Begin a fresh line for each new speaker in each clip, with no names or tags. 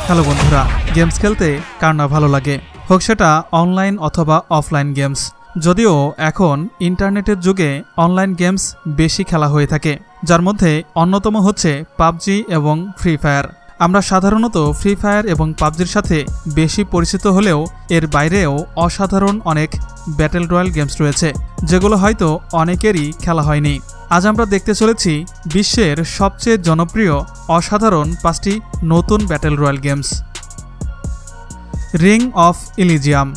Hello বন্ধুরা, games খেলতে কার না ভালো লাগে, হোক সেটা অনলাইন অথবা অফলাইন গেমস। যদিও এখন ইন্টারনেটের যুগে অনলাইন গেমস বেশি খেলা হয়ে থাকে, যার মধ্যে অন্যতম হচ্ছে পাবজি এবং ফ্রি ফায়ার। আমরা সাধারণত ফ্রি ফায়ার এবং পাবজির সাথে বেশি পরিচিত হলেও এর বাইরেও অসাধারণ অনেক ব্যাটেল রয়্যাল গেমস রয়েছে, যেগুলো হয়তো অনেকেরই খেলা হয়নি। আজ আমরা দেখতে চলেছি বিশ্বের সবচেয়ে জনপ্রিয় অসাধারণ 5টি নতুন battle royale games. Ring of Elysium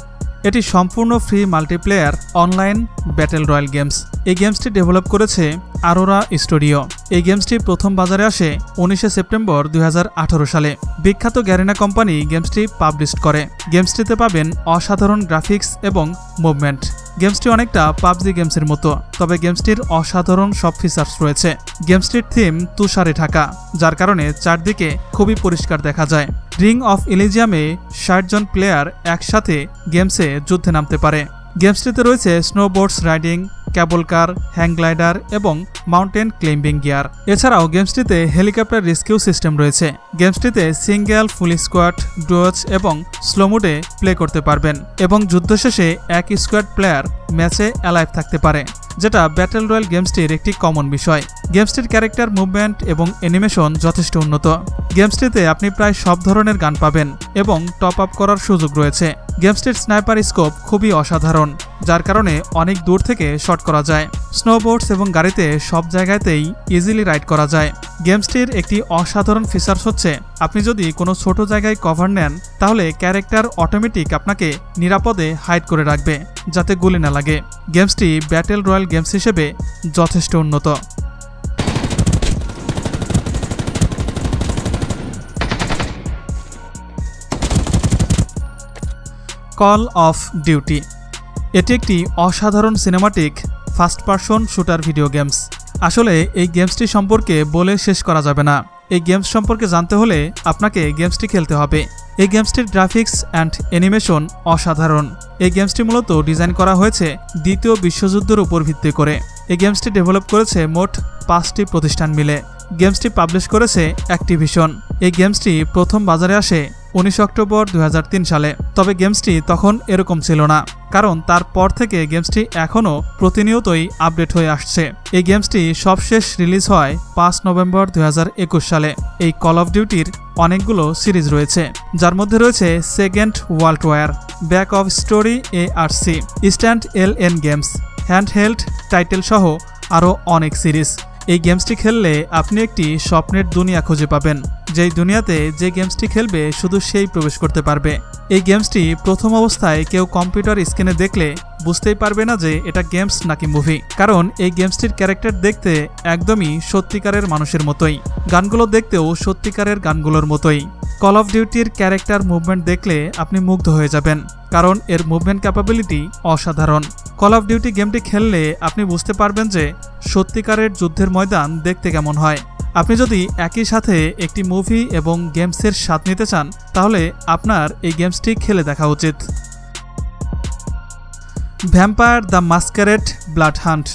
এটি সম্পূর্ণ free multiplayer online battle royale games. এই গেমসটি ডেভেলপ করেছে আরোরা স্টুডিও। এই গেমসটি প্রথম বাজারে আসে 19 সেপ্টেম্বর 2018 সালে। বিখ্যাত গ্যারিনা কোম্পানি গেমসটি পাবলিশ করে। গেমসটিতে পাবেন অসাধারণ গ্রাফিক্স এবং মুভমেন্ট। গেমসটি অনেকটা পাবজি গেমসের মতো, তবে গেমসটির অসাধারণ সব ফিচার্স রয়েছে। গেমসটির থিম তুষারে ঢাকা, যার কারণে চারদিকে খুবই পরিষ্কার দেখা যায়। রিং অফ ইলিজিয়ামে 60 জন প্লেয়ার একসাথে গেমসে যুদ্ধে নামতে পারে। গেমসটিতে রয়েছে snowboards riding, cable car, hang glider এবং মাউন্টেন ক্লাইম্বিং গিয়ার। এছাড়াও গেমসটিতে হেলিকপ্টার রেস্কিউ সিস্টেম রয়েছে। গেমসটিতে সিঙ্গেল, ফুল স্কোয়াড, ডুয়োস এবং স্লো মোডে প্লে করতে পারবেন এবং যুদ্ধ শেষে এক স্কোয়াড প্লেয়ার ম্যাচে অ্যালাইভ থাকতে পারে, যেটা ব্যাটেল রয়্যাল গেমসটির একটি কমন বিষয়। গেমসটির ক্যারেক্টার মুভমেন্ট এবং অ্যানিমেশন যথেষ্ট উন্নত। গেমসটিতে আপনি প্রায় সব ধরনের গান পাবেন এবং টপ আপ করার সুযোগ রয়েছে। গেমসটির স্নাইপার স্কোপ খুবই অসাধারণ, যার কারণে অনেক দূর থেকে শট করা যায়। স্নোবোর্ডস এবং গাড়িতে সব জায়গাতেই ইজিলি রাইড করা যায়। গেমসটির একটি অসাধারণ ফিচার্স হচ্ছে, আপনি যদি কোনো ছোট জায়গায় কভার নেন, তাহলে ক্যারেক্টার অটোমেটিক আপনাকে নিরাপদে হাইড করে রাখবে, যাতে গুলি না লাগে। গেমসটি ব্যাটেল রয়্যাল গেমস হিসেবে যথেষ্ট উন্নত। কল অফ ডিউটি এটি একটি অসাধারণ cinematic first person shooter video games. আসলে এই গেমসটি সম্পর্কে বলে শেষ করা যাবে না। এই গেমস সম্পর্কে জানতে হলে আপনাকে গেমসটি খেলতে হবে। এই গেমসটির গ্রাফিক্স অ্যান্ড অ্যানিমেশন অসাধারণ। এই গেমসটি মূলত ডিজাইন করা হয়েছে দ্বিতীয় বিশ্বযুদ্ধের উপর ভিত্তি করে। এই গেমসটি ডেভেলপ করেছে মোট 5টি প্রতিষ্ঠান মিলে। গেমসটি পাবলিশ করেছে অ্যাক্টিভিশন। এই গেমসটি প্রথম বাজারে আসে 19 অক্টোবর 2003 সালে। তবে গেমসটি তখন এরকম ছিল না, কারণ তারপর থেকে গেমসটি এখনও প্রতিনিয়তই আপডেট হয়ে আসছে। এই গেমসটি সবশেষ রিলিজ হয় 5 নভেম্বর 2021 সালে। এই কল অফ ডিউটির অনেকগুলো সিরিজ রয়েছে, যার মধ্যে রয়েছে second world war, back of story ARC, stand LN games, handheld title সহ আরও অনেক সিরিজ। এই গেমসটি খেললে আপনি একটি স্বপ্নের দুনিয়া খুঁজে পাবেন, যেই দুনিয়াতে যে গেমসটি খেলবে শুধু সেই প্রবেশ করতে পারবে। এই গেমসটি প্রথম অবস্থায় কেউ কম্পিউটার স্ক্রিনে দেখলে বুঝতেই পারবে না যে এটা গেমস নাকি মুভি, কারণ এই গেমসটির ক্যারেক্টার দেখতে একদমই সত্যিকারের মানুষের মতোই, গানগুলো দেখতেও সত্যিকারের গানগুলোর মতোই। কল অফ ডিউটির ক্যারেক্টার মুভমেন্ট দেখলে আপনি মুগ্ধ হয়ে যাবেন, কারণ এর মুভমেন্ট ক্যাপাবিলিটি অসাধারণ। কল অফ ডিউটি গেমটি খেললে আপনি বুঝতে পারবেন যে সত্যিকারের যুদ্ধের ময়দান দেখতে কেমন হয়। আপনি যদি একই সাথে একটি মুভি এবং গেমসের স্বাদ নিতে চান, তাহলে আপনার এই গেমসটি খেলে দেখা উচিত। ভ্যাম্পায়ার দ্য মাস্কারেড ব্লাড হান্ট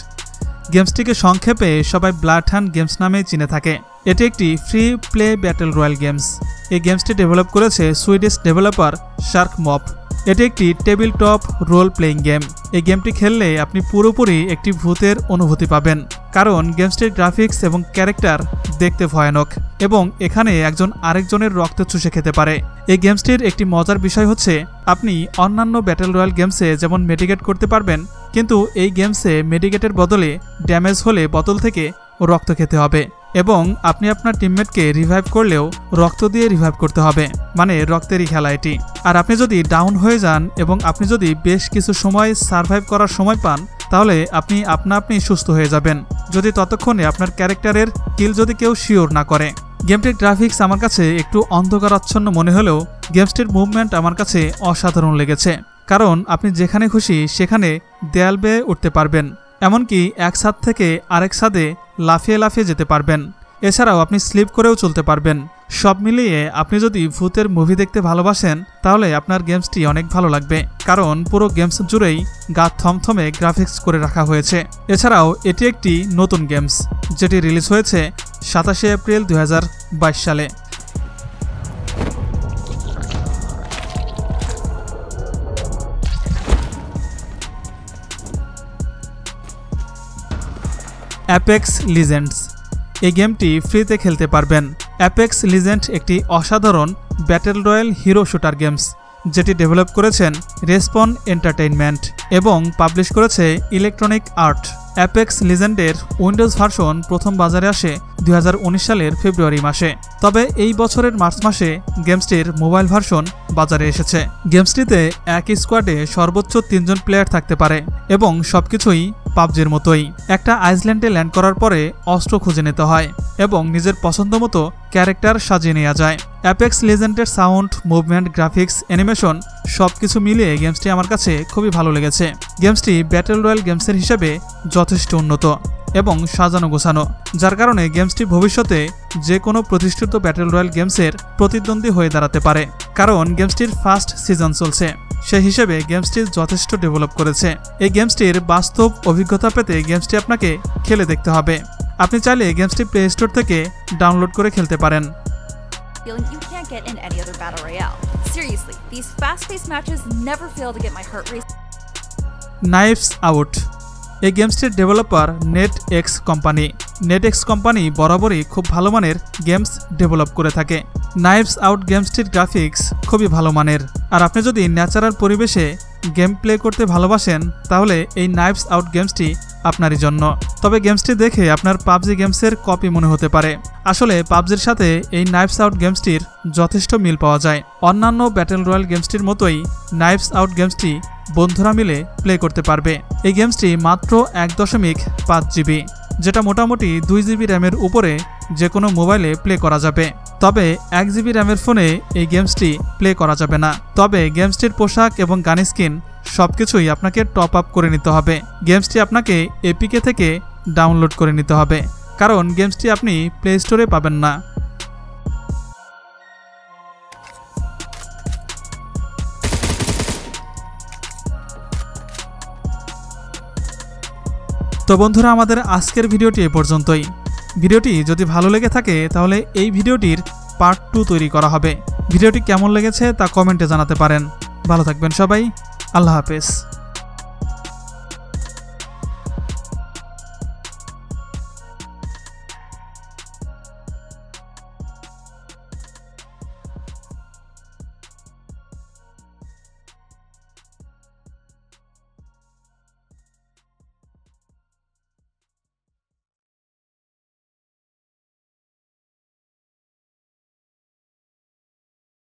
গেমসটিকে সংক্ষেপে সবাই ব্লাড হান্ট গেমস নামেই চিনে থাকে। এটি একটি free play battle royale games. এই গেমসটি ডেভেলপ করেছে সুইডিশ ডেভেলপার শার্ক মপ। এটি একটি tabletop role playing game. এই গেমটি খেললে আপনি পুরোপুরি একটি ভূতের অনুভূতি পাবেন, কারণ গেমসটির গ্রাফিক্স এবং ক্যারেক্টার দেখতে ভয়ানক এবং এখানে একজন আরেকজনের রক্ত চুষে খেতে পারে। এই গেমসটির একটি মজার বিষয় হচ্ছে, আপনি অন্যান্য ব্যাটেল রয়্যাল গেমসে যেমন মেডিকেট করতে পারবেন, কিন্তু এই গেমসে মেডিকেটের বদলে ড্যামেজ হলে বোতল থেকে রক্ত খেতে হবে এবং আপনি আপনার টিমমেটকে রিভাইভ করলেও রক্ত দিয়ে রিভাইভ করতে হবে, মানে রক্তেরই খেলা এটি। আর আপনি যদি ডাউন হয়ে যান এবং আপনি যদি বেশ কিছু সময় সার্ভাইভ করার সময় পান, তাহলে আপনি আপনি সুস্থ হয়ে যাবেন, যদি ততক্ষণে আপনার ক্যারেক্টারের কিল যদি কেউ শিওর না করে। গেমটির গ্রাফিক্স আমার কাছে একটু অন্ধকারাচ্ছন্ন মনে হলেও গেমসটির মুভমেন্ট আমার কাছে অসাধারণ লেগেছে, কারণ আপনি যেখানে খুশি সেখানে দেয়াল বেয়ে উঠতে পারবেন, এমনকি এক ছাদ থেকে আরেক ছাদে লাফিয়ে লাফিয়ে যেতে পারবেন। এছাড়াও আপনি স্লিপ করেও চলতে পারবেন। সব মিলিয়ে আপনি যদি ভূতের মুভি দেখতে ভালোবাসেন, তাহলে আপনার গেমসটি অনেক ভালো লাগবে, কারণ পুরো গেমস জুড়েই গা থমথমে গ্রাফিক্স করে রাখা হয়েছে। এছাড়াও এটি একটি নতুন গেমস, যেটি রিলিজ হয়েছে 27 এপ্রিল 2022 সালে। Apex Legends. এই গেমটি ফ্রিতে খেলতে পারবেন। অ্যাপেক্স লিজেন্ড একটি অসাধারণ battle royale hero shooter games, যেটি ডেভেলপ করেছেন রেসপন এন্টারটেইনমেন্ট এবং পাবলিশ করেছে ইলেকট্রনিক আর্ট। অ্যাপেক্স লিজেন্ডের উইন্ডোজ ভার্সন প্রথম বাজারে আসে 2019 সালের ফেব্রুয়ারি মাসে। তবে এই বছরের মার্চ মাসে গেমসটির মোবাইল ভার্সন বাজারে এসেছে। গেমসটিতে একই স্কোয়াডে সর্বোচ্চ 3 জন প্লেয়ার থাকতে পারে এবং সবকিছুই পাবজির মতোই। একটা আইসল্যান্ডে ল্যান্ড করার পরে অস্ত্র খুঁজে নিতে হয় এবং নিজের পছন্দ মতো ক্যারেক্টার সাজিয়ে নেওয়া যায়। অ্যাপেক্স লিজেন্ডের সাউন্ড, মুভমেন্ট, গ্রাফিক্স, অ্যানিমেশন সবকিছু মিলিয়ে গেমসটি আমার কাছে খুবই ভালো লেগেছে। গেমসটি ব্যাটেল রয়্যাল গেমসের হিসেবে যথেষ্ট উন্নত এবং সাজানো গোছানো, যার কারণে গেমসটি ভবিষ্যতে যে কোনো প্রতিষ্ঠিত ব্যাটেল রয়্যাল গেমসের প্রতিদ্বন্দ্বী হয়ে দাঁড়াতে পারে, কারণ গেমসটির ফার্স্ট সিজন চলছে। সেই হিসেবে গেমসটি যথেষ্ট ডেভেলপ করেছে। এই গেমসটির বাস্তব অভিজ্ঞতা পেতে গেমসটি আপনাকে খেলে দেখতে হবে। আপনি চাইলে গেমসটি প্লে স্টোর থেকে ডাউনলোড করে খেলতে পারেন।
Feeling you can't get in any other battle royale. Seriously, these fast-paced matches never fail to get my heart racing.
Knives out. এই গেমসটির developer NetEase company. NetEase company বরাবরই খুব ভালো মানের গেমস ডেভেলপ করে থাকে। নাইফস আউট গেমসটির গ্রাফিক্স খুবই ভালো মানের, আর আপনি যদি ন্যাচারাল পরিবেশে গেম প্লে করতে ভালোবাসেন তাহলে এই নাইফস আউট গেমসটি আপনারই জন্য। তবে গেমসটি দেখে আপনার পাবজি গেমসের কপি মনে হতে পারে। আসলে পাবজির সাথে এই নাইফস আউট গেমসটির যথেষ্ট মিল পাওয়া যায়। অন্যান্য ব্যাটেল রয়্যাল গেমসটির মতোই নাইফস আউট গেমসটি বন্ধুরা মিলে প্লে করতে পারবে। এই গেমসটি মাত্র 1.5 GB, যেটা মোটামুটি 2 GB র্যামের উপরে যে কোনো মোবাইলে প্লে করা যাবে। তবে 1 GB র্যামের ফোনে এই গেমসটি প্লে করা যাবে না। তবে গেমসটির পোশাক এবং গান স্কিন সবকিছুই আপনাকে টপ আপ করে নিতে হবে। গেমসটি আপনাকে এপিকে থেকে ডাউনলোড করে নিতে হবে, কারণ গেমসটি আপনি প্লে স্টোরে পাবেন না। তো বন্ধুরা, আমাদের আজকের ভিডিওটি এ পর্যন্তই। ভিডিওটি যদি ভালো লেগে থাকে তাহলে এই ভিডিওটির পার্ট 2 তৈরি করা হবে। ভিডিওটি কেমন লেগেছে তা কমেন্টে জানাতে পারেন। ভালো থাকবেন সবাই। আল্লাহ হাফেজ।